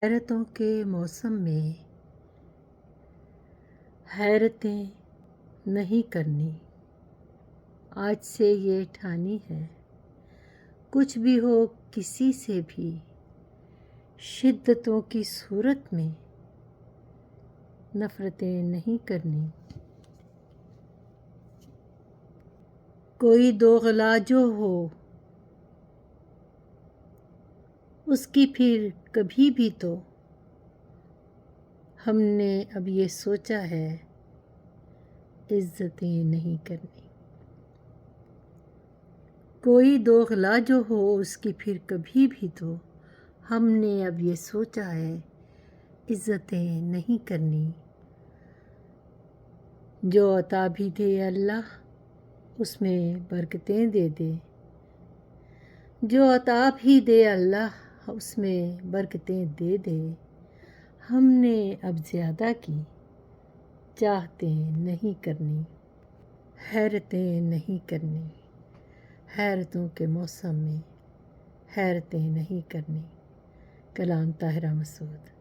حیرتوں کے موسم میں حیرتیں نہیں کرنی، آج سے یہ ٹھانی ہے۔ کچھ بھی ہو کسی سے بھی شدتوں کی صورت میں نفرتیں نہیں کرنی۔ کوئی دوغلا جو ہو اس کی پھر کبھی بھی تو ہم نے اب یہ سوچا ہے عزتیں نہیں کرنی۔ کوئی دوغلا جو ہو اس کی پھر کبھی بھی تو ہم نے اب یہ سوچا ہے عزتیں نہیں کرنی۔ جو عطا بھی دے اللہ اس میں برکتیں دے دے، جو عطا بھی دے اللہ اس میں برکتیں دے دے۔ ہم نے اب زیادہ کی چاہتیں نہیں کرنی، حیرتیں نہیں کرنی۔ حیرتوں کے موسم میں حیرتیں نہیں کرنی۔ کلام طاہرہ مسعود۔